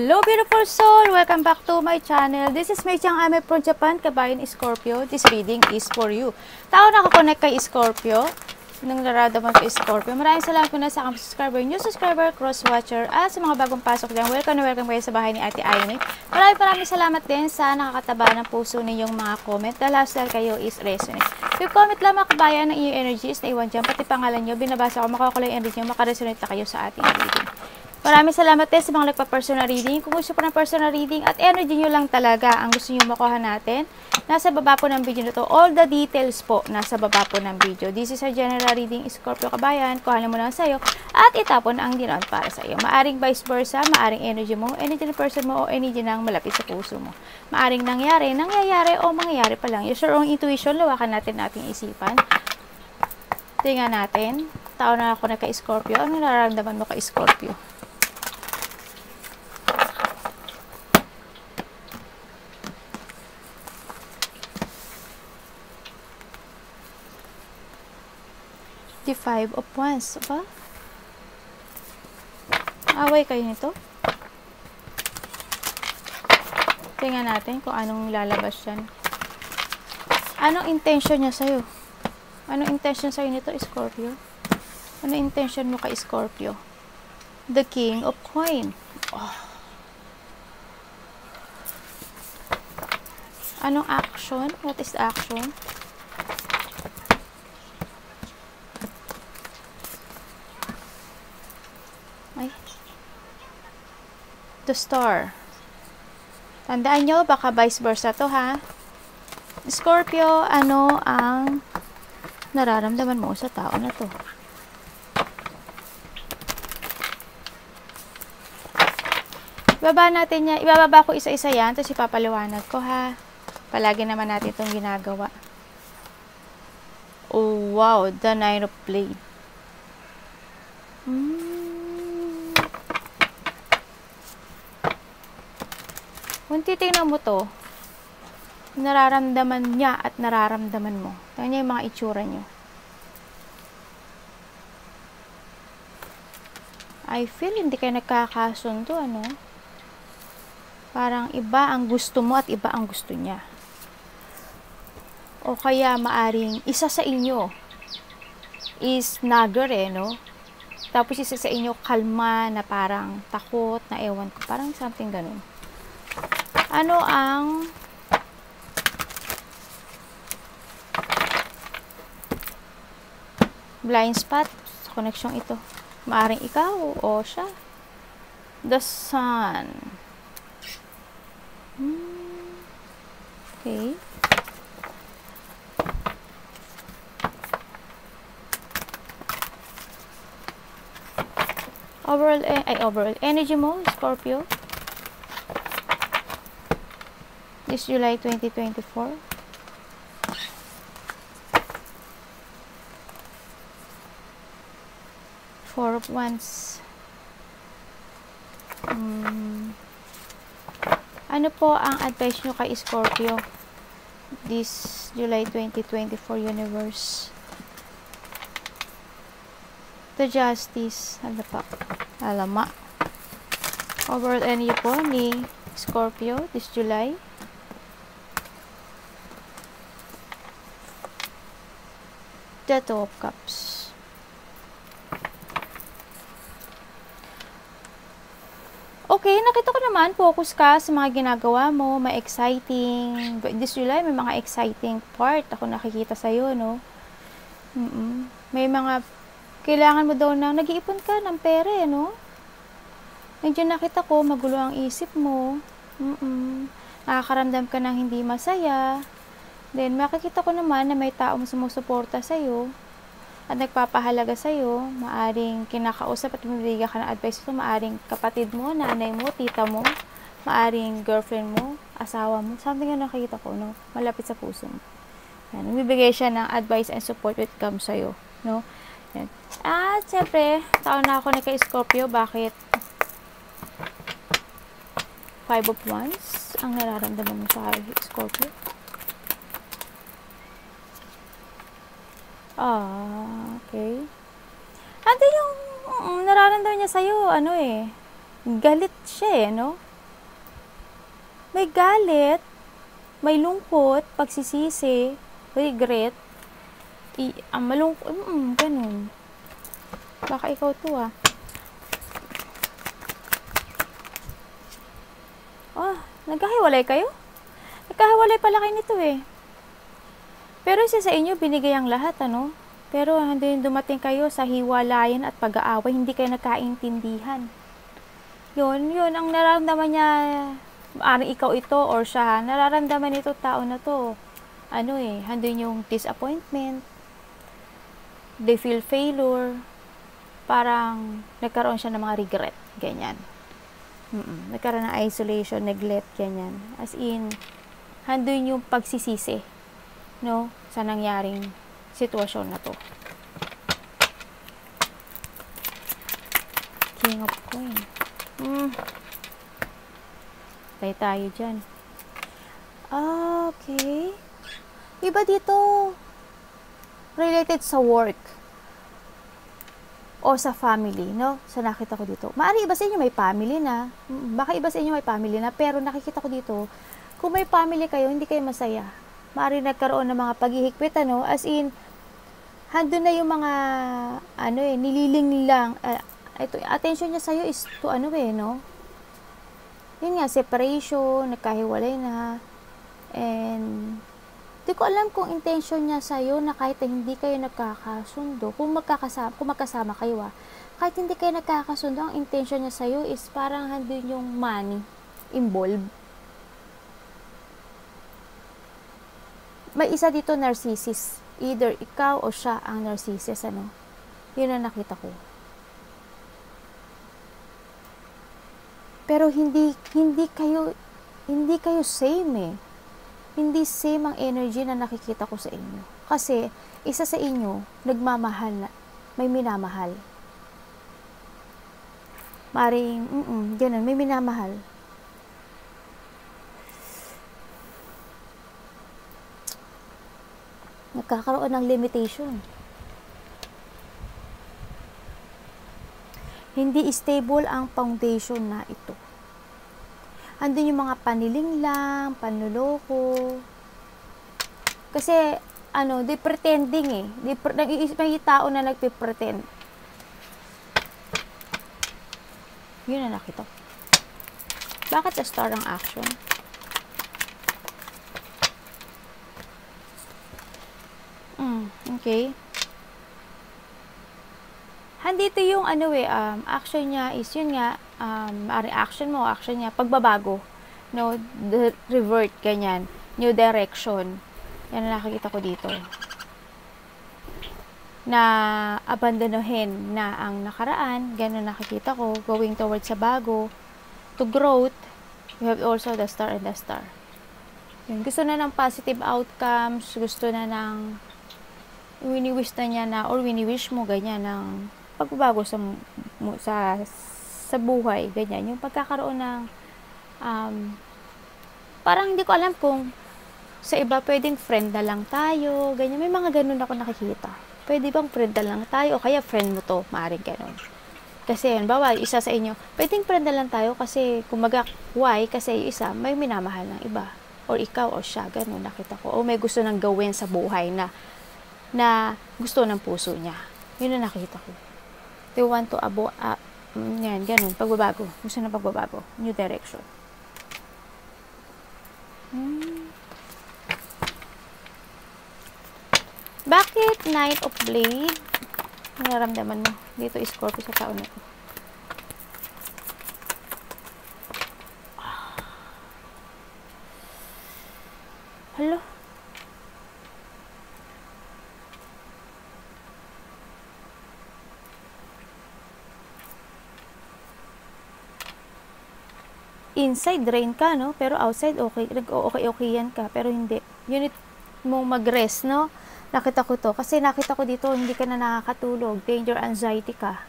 Hello beautiful soul! Welcome back to my channel. This is Mei Chang Ame from Japan, Kabayan Scorpio. This reading is for you. Tao nakakonect kay Scorpio. Nang nararamdaman ko Scorpio. Maraming salamat po na sa aking subscriber, new subscriber, cross-watcher, at sa mga bagong pasok dyan. Welcome na welcome kayo sa bahay ni Ate Aimee. Maraming salamat din sa nakakataba ng puso ninyong mga comment. Dahil kayo is resonate. Yung comment lang mga kabayan ng inyong energies na iwan dyan, pati pangalan nyo, binabasa ko, makakulay yung energy nyo, makaresonate na kayo sa ating reading. Maraming salamat din sa mga nagpa-personal reading. Kung gusto po ng personal reading at energy nyo lang talaga ang gusto nyo makuha natin, nasa baba po ng video na to. All the details po nasa baba po ng video. This is our general reading, Scorpio kabayan. Kuhanin mo lang sa'yo at itapon ang dinan para sa iyo. Maaring vice versa, maaring energy mo, energy ng person mo, o energy ng malapit sa puso mo. Maaring nangyayari o mangyayari pa lang. Use your own intuition, lawakan natin ating isipan. Tingnan natin. Tao na ako na kay Scorpio. Ano nararamdaman mo kay Scorpio? The Five of Wands. Aba? Away kayo nito? Tingnan natin kung anong lalabas yan. Anong intention niya sa'yo? Anong intention sa'yo nito, Scorpio? Anong intention mo kay Scorpio? The King of Coin. Oh. Anong action? What is the action? Ay. The Star. Tandaan nyo, baka vice versa to ha. Scorpio, ano ang nararamdaman mo sa tao na to? Ibababa ko isa-isa yan, tapos ipapaliwanag ko ha. Palagi naman natin itong ginagawa. Oh wow, the Nine of Blades. Kung titignan mo to, nararamdaman niya at nararamdaman mo. Tingnan niya yung mga itsura niyo. I feel hindi kayo nagkakasundo, ano? Parang iba ang gusto mo at iba ang gusto niya. O kaya maaring isa sa inyo is nagger no? Tapos isa sa inyo kalma na parang takot na ewan ko. Parang something ganun. Ano ang blind spot sa connection ito? Maaring ikaw o siya. The Sun. Okay. Overall energy mo, Scorpio. This July 2024. Four of Wands. Ano po ang advice nyo kay Scorpio this July 2024 universe? The Justice. Ano pa? Alama. Overall energy po ni Scorpio this July. The Two of Cups. Okay, nakita ko naman, focus ka sa mga ginagawa mo, may exciting. This July, may mga exciting part ako nakikita sa'yo, no? May mga, kailangan mo daw na, nag-iipon ka ng pere, no? Medyo nakita ko, magulo ang isip mo. Nakakaramdam ka ng hindi masaya. Then, makikita ko naman na may taong sumusuporta sa'yo at nagpapahalaga sa'yo. Maaring kinakausap at bumibigay ka ng advice ito. Maaring kapatid mo, nanay mo, tita mo, maaring girlfriend mo, asawa mo. Something na nakikita ko, no? Malapit sa puso mo. Yan. Bibigay siya ng advice and support with comes sa'yo, no? Yan. At, syempre, taon na ako na kay Scorpio. Bakit? Five of Wands ang nararamdaman mo sa Scorpio. Okay. Ando yung nararamdaman niya sa'yo, ano eh, galit siya eh, no? May galit, may lungkot, pagsisisi, regret, malungkot, ganun. Baka ikaw to nagkahiwalay kayo? Nagkahiwalay pala kayo nito Pero isa sa inyo, binigay ang lahat, Pero hindi dumating kayo sa hiwalayan at pag-aaway, hindi kayo nagkaintindihan. Yun ang nararamdaman niya, maaring ikaw ito or siya, nararamdaman nito tao na to. Handun yung disappointment, they feel failure, parang nagkaroon siya ng mga regret, ganyan. Nagkaroon ng isolation, neglect, ganyan. As in, handun yung pagsisisi, sa nangyaring sitwasyon na to. King of Coins. Tay tayo dyan. Okay. Iba dito, related sa work o sa family, sa nakita ko dito. Maari iba sa inyo may family na. Baka iba sa inyo may family na, pero nakikita ko dito, kung may family kayo, hindi kayo masaya. Maari nagkaroon ng mga paghihigpit, as in, handun na yung mga, nililing lang, ito, attention niya sa'yo is to, yun nga, separation, nagkahiwalay na, and, di ko alam kung intention niya sa'yo na kahit hindi kayo nagkakasundo, kung magkasama kayo kahit hindi kayo nagkakasundo, ang intention niya sa'yo is parang handun yung money involved. May isa dito narcissist. Either ikaw o siya ang narcissist, Yun ang nakita ko. Pero hindi kayo same Hindi same ang energy na nakikita ko sa inyo. Kasi, isa sa inyo, nagmamahal na, may minamahal. Maring, ganun, may minamahal. Nagkakaroon ng limitation. Hindi stable ang foundation na ito. Andun yung mga paniling lang, panluloko. Kasi, di pretending may tao na nagpipretend. Yun na nakita. Bakit star ang action? Okay. Handito yung action niya is yun nga, action niya, pagbabago. Revert, ganyan. New direction. Yan ang nakikita ko dito. Na abandonohin na ang nakaraan, ganun nakikita ko, going towards sa bago, to growth. You have also the star and the star. Yun, gusto na ng positive outcomes, gusto na ng wini-wish na niya na, or wini-wish mo, ganyan, ng pagbabago sa buhay, ganyan. Yung pagkakaroon ng, parang hindi ko alam kung sa iba pwedeng friend na lang tayo, ganyan. May mga ganun ako nakikita. Pwede bang friend na lang tayo, o kaya friend mo to, maaaring ganun. Kasi, bawa, isa sa inyo, pwedeng friend na lang tayo kasi, kumaga, why? Kasi isa, may minamahal ng iba. Or ikaw, o siya, ganun, nakita ko. O may gusto nang gawin sa buhay na gusto ng puso niya. Yun na nakita ko. They want to yan, ganun, pagbabago. Gusto ng pagbabago. New direction. Bakit Knight of Blade? Nararamdaman mo dito, Scorpio, sa taon na ito. Hello? Inside, drain ka, Pero outside, okay yan ka. Pero hindi. Unit mong mag-rest, Nakita ko to. Kasi nakita ko dito, hindi ka na nakakatulog. Danger, anxiety ka.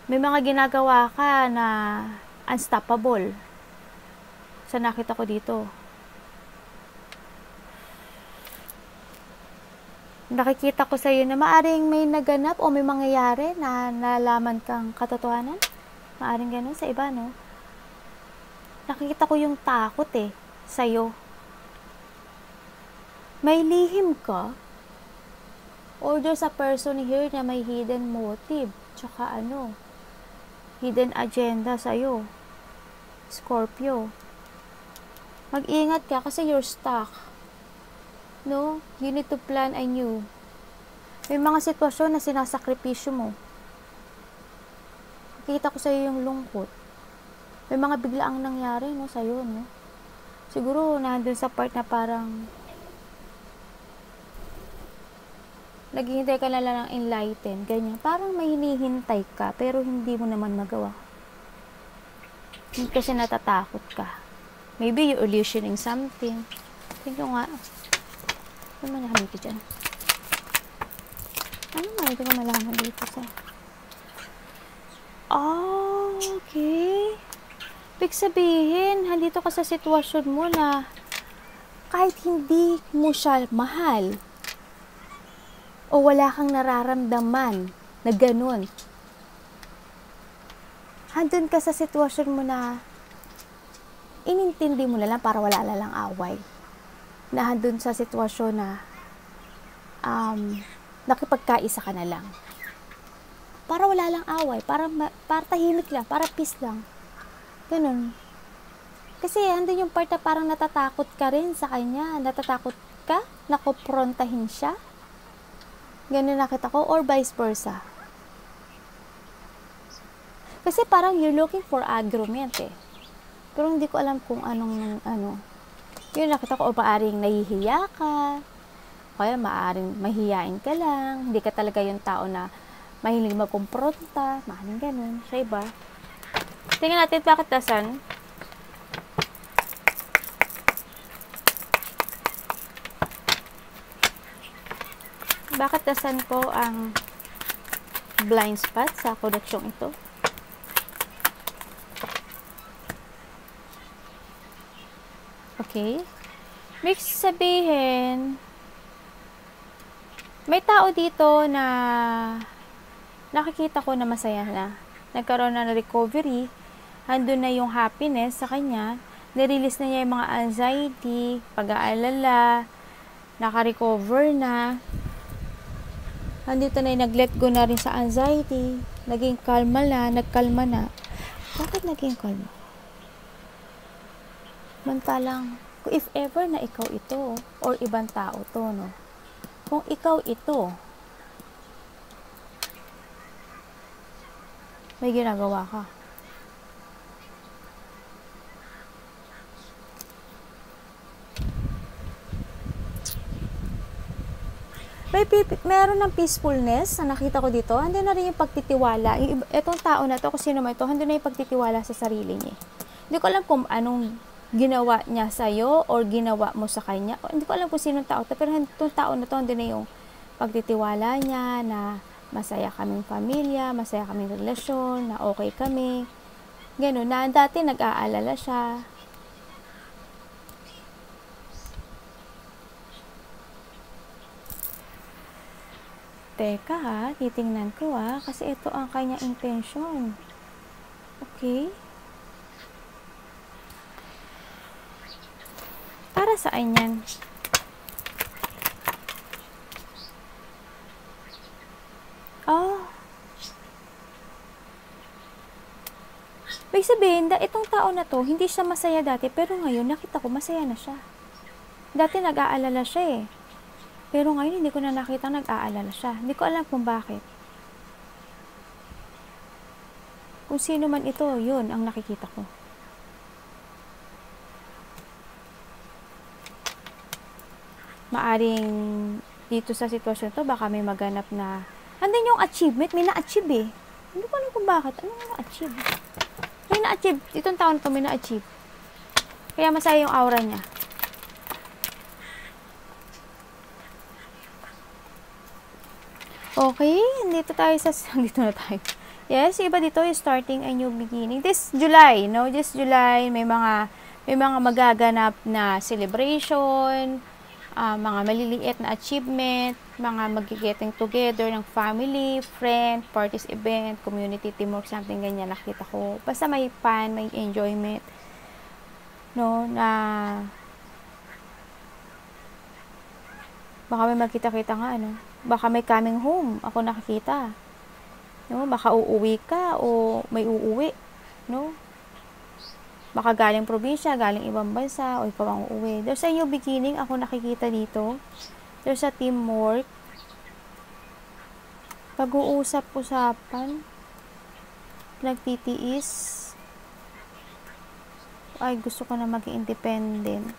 May mga ginagawa ka na unstoppable. Sa nakita ko dito. Nakikita ko sa iyo na maaring may naganap o may mangyayari na nalaman kang katotohanan. Maaring ganun sa iba, Nakikita ko yung takot sa'yo. May lihim ka? Or there's a person here na may hidden motive, tsaka hidden agenda sa'yo. Scorpio. Mag-ingat ka kasi you're stuck. No? You need to plan anew. May mga sitwasyon na sinasakripisyo mo. Nakita ko sa'yo yung lungkot. May mga biglaang nangyari, sa'yo, Siguro, nandun sa part na parang naghihintay ka na lang ng enlighten, ganyan. Parang may hinihintay ka, pero hindi mo naman magawa. Hindi kasi natatakot ka. Maybe you're illusioning something. Tingnan nga. Ano malaman dito dyan? Ano nga ito ka malaman dito sa... Oh, okay. Ibig sabihin, handito ka sa sitwasyon mo na kahit hindi mo siya mahal, o wala kang nararamdaman na ganun. Handun ka sa sitwasyon mo na inintindi mo na lang para wala na lang away. Na handun sa sitwasyon na nakipagkaisa ka na lang. Para wala lang away, para tahimik lang, para peace lang. Ganun. Kasi handun yung part na parang natatakot ka rin sa kanya. Natatakot ka na kuprontahin siya. Ganun nakita ko, or vice versa. Kasi parang you're looking for agreement Pero hindi ko alam kung anong Yun nakita ko, o maaring nahihiya ka, kaya maaring mahihiyain ka lang, hindi ka talaga yung tao na mahilig magkumpronta, maaring ganun, sa iba. Tingnan natin bakit dasan. Bakit dasan ko ang blind spot sa kodeksyong ito? Okay. May sabihin, may tao dito na nakikita ko na masaya na. Nagkaroon na ng recovery. Andun na yung happiness sa kanya. Nirelease na niya yung mga anxiety, pag-aalala, naka-recover na. Andito na yung nag-let go na rin sa anxiety. Naging kalma na, nagkalma na. Bakit naging kalma? Mantalang, if ever na ikaw ito, or ibang tao to, Kung ikaw ito, may ginagawa ka. Meron ng peacefulness na nakita ko dito. Andun na rin yung pagtitiwala. Itong tao na to, kung sino man ito, andun na yung pagtitiwala sa sarili niya. Hindi ko alam kung anong ginawa niya sa'yo or ginawa mo sa kanya. Hindi ko alam kung sinong tao to, pero itong tao na to, andun na yung pagtitiwala niya na masaya kaming pamilya, masaya kaming relasyon, na okay kami. Ganun, na dati nag-aalala siya. Teka titingnan ko kasi ito ang kanyang intensyon. Okay. Para saan yan? Oh. Ibig sabihin, itong tao na to, hindi siya masaya dati, pero ngayon, nakita ko, masaya na siya. Dati nag-aalala siya Pero ngayon, hindi ko na nakita nag-aalala siya. Hindi ko alam kung bakit. Kung sino man ito, yun ang nakikita ko. Maaring dito sa sitwasyon to, baka may maganap na, andun yung achievement, may na-achieve Hindi ko alam kung bakit. Ano yung na-achieve? May na-achieve. Itong taon to, may na-achieve. Kaya masaya yung aura niya. Okay, dito na tayo. Yes, iba dito is starting a new beginning. This July, This July, may mga magaganap na celebration, mga maliliit na achievement, mga mag-getting together ng family, friend, parties, event, community, teamwork, something ganyan nakita ko. Basta may fun, may enjoyment. no, na baka may magkita-kita nga, ano, baka may coming home ako nakikita, no, baka uuwi ka o may uuwi, no, baka galing probinsya, galing ibang bansa, o ikaw ang uuwi. There's a new beginning ako nakikita dito. There's a teamwork, pag-uusap-usapan, nagtitiis, ay gusto ko na maging independent,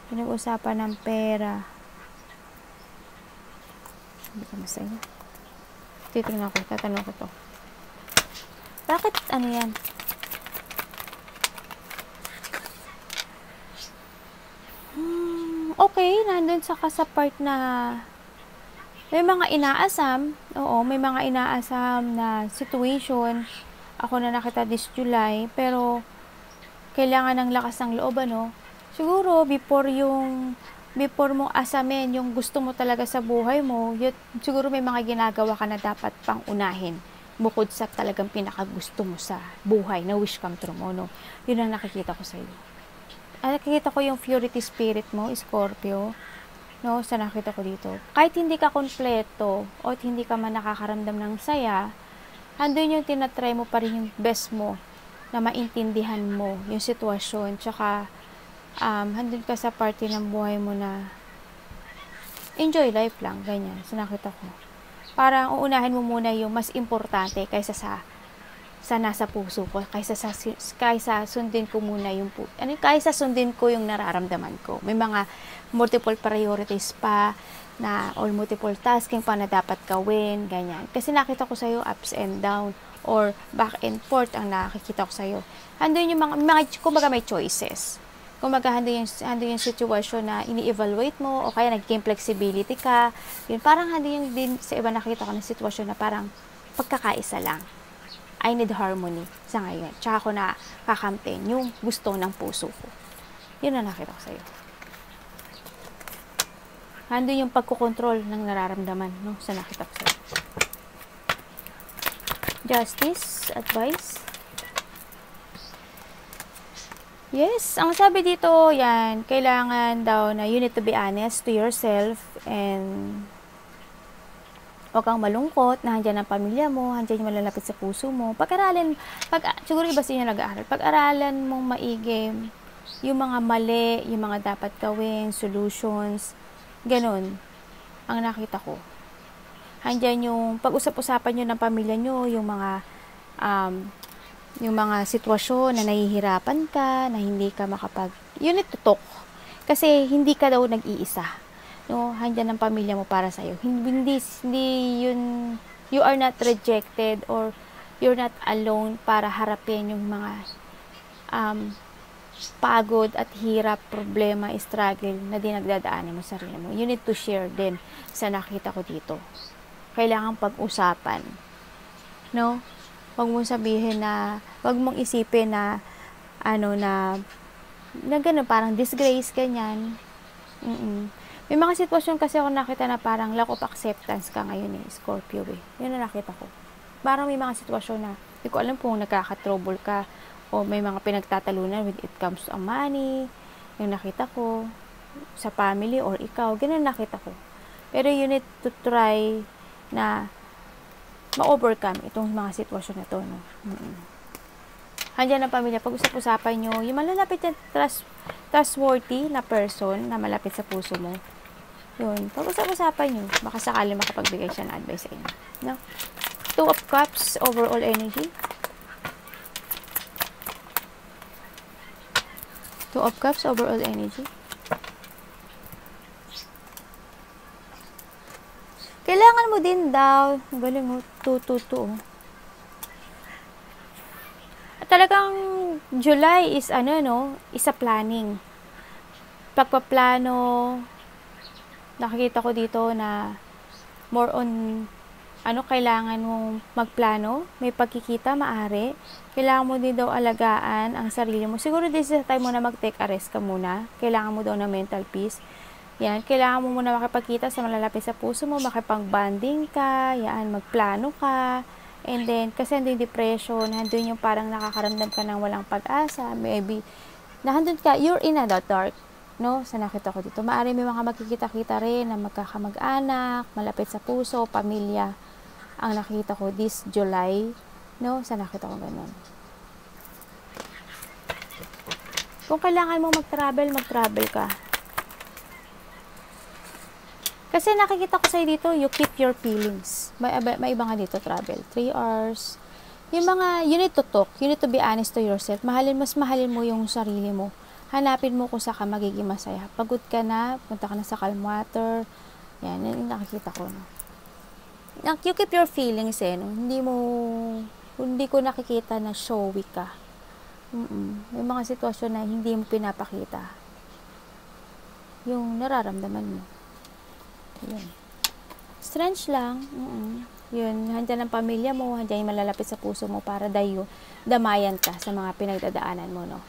pinag-usapan ng pera. Hindi ko masaya. Titingnan ko, tatanong ko to. Bakit ano yan? Okay, nandun sa part na may mga inaasam. Oo, may mga inaasam na situation. Ako na nakita this July, pero kailangan ng lakas ng loob, ano? Siguro, before mong asamin yung gusto mo talaga sa buhay mo, siguro may mga ginagawa ka na dapat pang unahin bukod sa talagang pinakagusto mo sa buhay na wish come true mo, no? Yun ang nakikita ko sa iyo. Nakikita ko yung purity spirit mo, Scorpio, no? Sa nakita ko dito. Kahit hindi ka kompleto o hindi ka man nakakaramdam ng saya, andun yung tinatry mo pa rin yung best mo na maintindihan mo yung sitwasyon, tsaka handun ka sa party ng buhay mo na enjoy life lang, ganyan. So, nakita ko. Parang uunahin mo muna yung mas importante kaysa sa nasa puso ko, kaysa sundin ko muna yung kaysa sundin ko yung nararamdaman ko. May mga multiple priorities pa na, or multiple tasking pa na dapat gawin, ganyan. Kasi nakita ko sa'yo ups and down, or back and forth ang nakikita ko sa'yo. Handun yung kumbaga may choices. Kumbaga, handun yung situation na ini-evaluate mo, o kaya naging flexibility ka. Yun, parang handun yung din sa iba nakita ko ng sitwasyon na parang pagkakaisa lang. I need harmony sa ngayon. Tsaka ko na kakamten yung gusto ng puso ko. Yun ang nakita ko sa'yo. Handun yung pagkukontrol ng nararamdaman, no? Sa nakita ko sa'yo. Justice, advice. Yes, ang sabi dito, yan, kailangan daw na you need to be honest to yourself, and huwag kang malungkot na handyan ang pamilya mo, handyan yung malalapit sa puso mo. Siguro iba sa inyo nag-aaral, pag-aralan mong maigi yung mga mali, yung mga dapat gawin, solutions, ganun, ang nakita ko. Handyan yung pag-usap-usapan nyo ng pamilya nyo, yung mga sitwasyon na nahihirapan ka, na hindi ka you need to talk. Kasi hindi ka daw nag-iisa. No, handyan ang pamilya mo para sa'yo. Hindi yun, you are not rejected, or you're not alone para harapin yung mga pagod at hirap, problema, struggle na dinagdadaanan mo sa sarili mo. You need to share din sa nakita ko dito. Kailangan pag-usapan. No? Huwag mong sabihin na, huwag mong isipin na, na gano'n, parang disgrace, ganyan. May mga sitwasyon kasi ako nakita na parang lack of acceptance ka ngayon, Scorpio, Yun na nakita ko. Parang may mga sitwasyon na, hindi ko alam kung nagkaka-trouble ka, o may mga pinagtatalunan when it comes to money, yung nakita ko, sa family, or ikaw, ganun nakita ko. Pero you need to try na ma-overcome itong mga sitwasyon na to, no? Handyan ang pamilya, pag-usap-usapan nyo, yung malalapit na trustworthy na person na malapit sa puso mo. Yun, pag-usap-usapan nyo, baka sakali makapagbigay siya ng advice sa inyo. No? Two of Cups, overall energy. Two of Cups, overall energy. Kailangan mo din daw, galing mo, 222. Talagang July is isa planning. Pagpaplano, nakikita ko dito na more on kailangan mong magplano, may pagkikita, maaari. Kailangan mo din daw alagaan ang sarili mo. Siguro this is the time mo na mag-take a rest ka muna. Kailangan mo daw ng mental peace. Yan, kailangan mo muna makipagkita sa malalapit sa puso mo, makipag-bonding ka, yan, magplano ka. And then, kasi andun yung depression, andun yung parang nakakaramdam ka ng walang pag-asa, maybe Nahandun ka, you're in the dark, no? Sa nakita ko dito. Maaari may mga magkikita-kita rin na magkakamag-anak, malapit sa puso, pamilya. Ang nakita ko this July, no? Sa nakita ko ganun. Kung kailangan mo mag-travel ka. Kasi nakikita ko sa'yo dito, you keep your feelings. May iba nga dito, travel. 3 hours. Yung mga, you need to talk. You need to be honest to yourself. Mas mahalin mo yung sarili mo. Hanapin mo kung saan ka magiging masaya. Pagod ka na, punta ka na sa calm water. Yan, yung nakikita ko. No? You keep your feelings no? Hindi ko nakikita na showy ka. May mga sitwasyon na hindi mo pinapakita. Yung nararamdaman mo. Yan. Strange lang. Yun, handyan ang pamilya mo, handyan yung malalapit sa puso mo para damayan ka sa mga pinagdadaanan mo, no?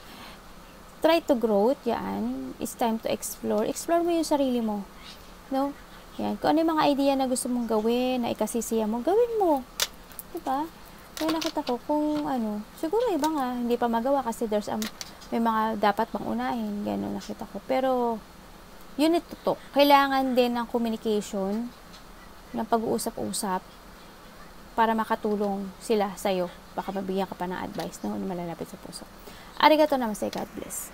Try to grow, yan. It's time to explore. Explore mo yung sarili mo, no? Yan. Kung ano yung mga idea na gusto mong gawin, na ikasisiya mo, gawin mo. Diba? Kaya nakita ko kung siguro iba nga, hindi pa magawa kasi may mga dapat pang unahin, gano'n nakita ko. Pero, you need to talk. Kailangan din ng communication, ng pag-uusap-usap, para makatulong sila sa'yo. Baka mabigyan ka pa ng advice, no? Malalapit sa puso. Arigato namaste, God bless.